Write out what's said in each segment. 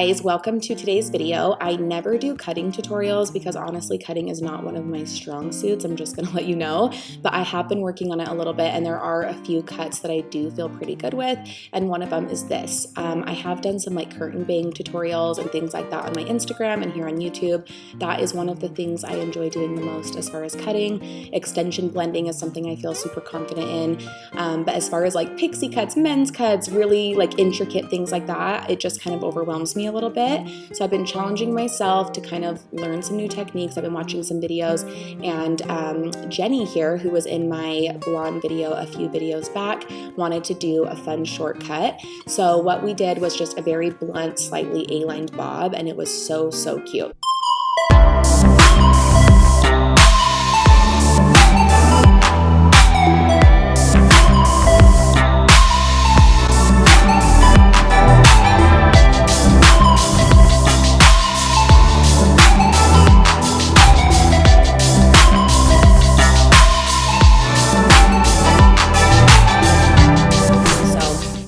Guys, welcome to today's video. I never do cutting tutorials because honestly cutting is not one of my strong suits. I'm just gonna let you know, but I have been working on it a little bit and there are a few cuts that I do feel pretty good with, and one of them is this. I have done some like curtain bang tutorials and things like that on my Instagram and here on YouTube. That is one of the things I enjoy doing the most as far as cutting. Extension blending is something I feel super confident in, but as far as like pixie cuts, men's cuts, really like intricate things like that, it just kind of overwhelms me a little bit. So I've been challenging myself to kind of learn some new techniques. I've been watching some videos, and Jenny here, who was in my blonde video a few videos back, wanted to do a fun shortcut. So what we did was just a very blunt, slightly A-lined bob, and it was so cute.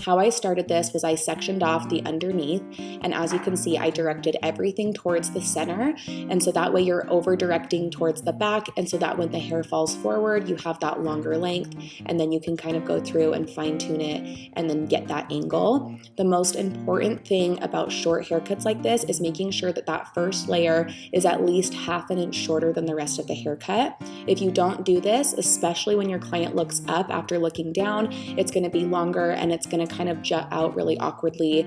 How I started this was I sectioned off the underneath, and as you can see, I directed everything towards the center, and so that way you're over directing towards the back, and so that when the hair falls forward, you have that longer length, and then you can kind of go through and fine tune it and then get that angle. The most important thing about short haircuts like this is making sure that that first layer is at least half an inch shorter than the rest of the haircut. If you don't do this, especially when your client looks up after looking down, it's going to be longer and it's going to kind of jut out really awkwardly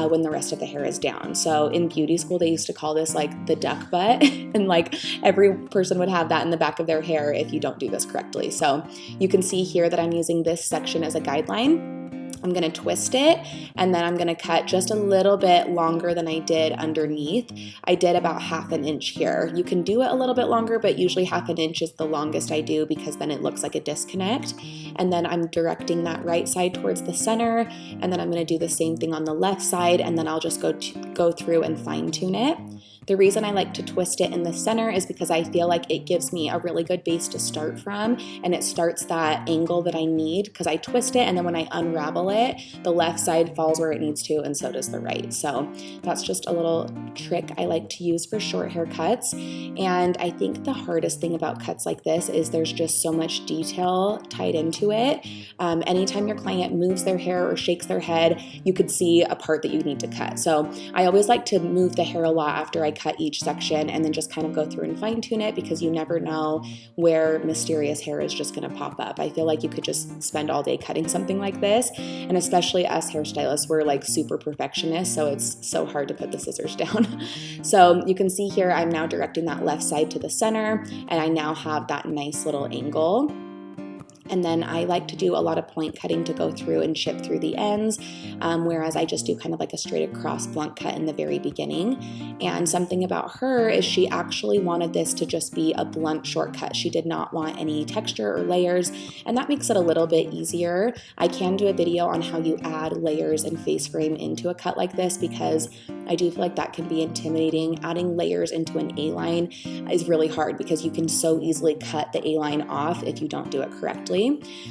when the rest of the hair is down. So in beauty school, they used to call this like the duck butt, and like every person would have that in the back of their hair if you don't do this correctly. So you can see here that I'm using this section as a guideline. I'm going to twist it, and then I'm going to cut just a little bit longer than I did underneath. I did about half an inch here. You can do it a little bit longer, but usually half an inch is the longest I do because then it looks like a disconnect. And then I'm directing that right side towards the center, and then I'm going to do the same thing on the left side, and then I'll just go through and fine tune it. The reason I like to twist it in the center is because I feel like it gives me a really good base to start from, and it starts that angle that I need because I twist it, and then when I unravel it, the left side falls where it needs to, and so does the right. So that's just a little trick I like to use for short haircuts. And I think the hardest thing about cuts like this is there's just so much detail tied into it. Anytime your client moves their hair or shakes their head, you could see a part that you need to cut. So I always like to move the hair a lot after I cut each section and then just kind of go through and fine tune it, because you never know where mysterious hair is just going to pop up. I feel like you could just spend all day cutting something like this, and especially us hairstylists, we're like super perfectionists, so it's so hard to put the scissors down. So you can see here I'm now directing that left side to the center, and I now have that nice little angle. And then I like to do a lot of point cutting to go through and chip through the ends, whereas I just do kind of like a straight across blunt cut in the very beginning. And something about her is she actually wanted this to just be a blunt shortcut. She did not want any texture or layers, and that makes it a little bit easier. I can do a video on how you add layers and face frame into a cut like this, because I do feel like that can be intimidating. Adding layers into an A-line is really hard because you can so easily cut the A-line off if you don't do it correctly.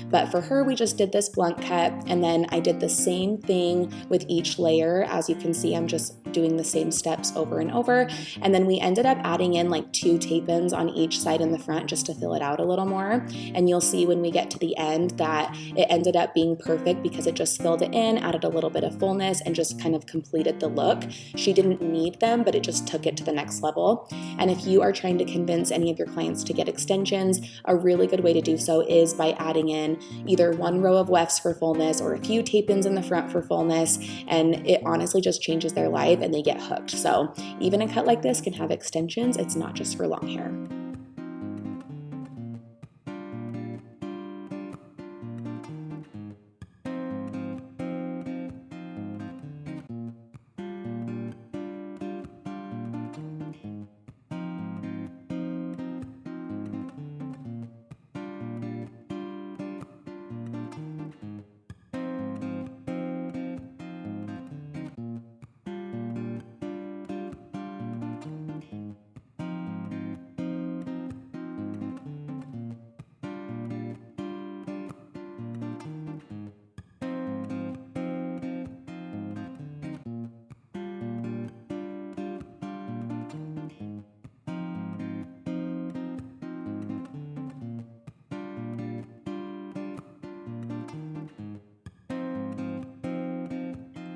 But for her, we just did this blunt cut, and then I did the same thing with each layer. As you can see, I'm just doing the same steps over and over. And then we ended up adding in like 2 tape-ins on each side in the front just to fill it out a little more. And you'll see when we get to the end that it ended up being perfect because it just filled it in, added a little bit of fullness, and just kind of completed the look. She didn't need them, but it just took it to the next level. And if you are trying to convince any of your clients to get extensions, a really good way to do so is by adding in either 1 row of wefts for fullness or a few tape-ins in the front for fullness, and it honestly just changes their life and they get hooked. So even a cut like this can have extensions. It's not just for long hair.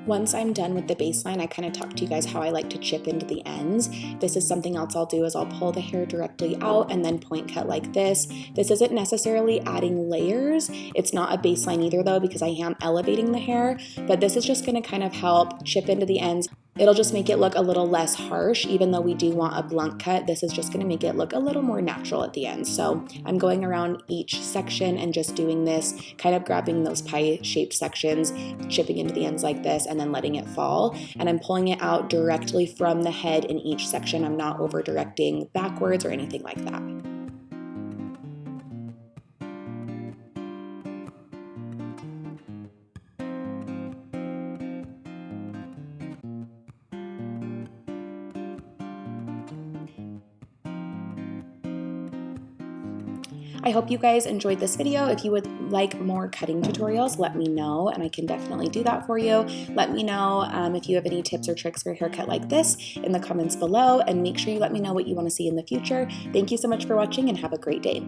Once I'm done with the baseline, I kind of talked to you guys how I like to chip into the ends. This is something else I'll do is I'll pull the hair directly out and then point cut like this. This isn't necessarily adding layers. It's not a baseline either though, because I am elevating the hair, but this is just going to kind of help chip into the ends. It'll just make it look a little less harsh. Even though we do want a blunt cut, this is just going to make it look a little more natural at the end. So I'm going around each section and just doing this, kind of grabbing those pie-shaped sections, chipping into the ends like this, and then letting it fall. And I'm pulling it out directly from the head in each section. I'm not over-directing backwards or anything like that. I hope you guys enjoyed this video. If you would like more cutting tutorials, let me know, and I can definitely do that for you. Let me know if you have any tips or tricks for a haircut like this in the comments below, and make sure you let me know what you want to see in the future. Thank you so much for watching, and have a great day.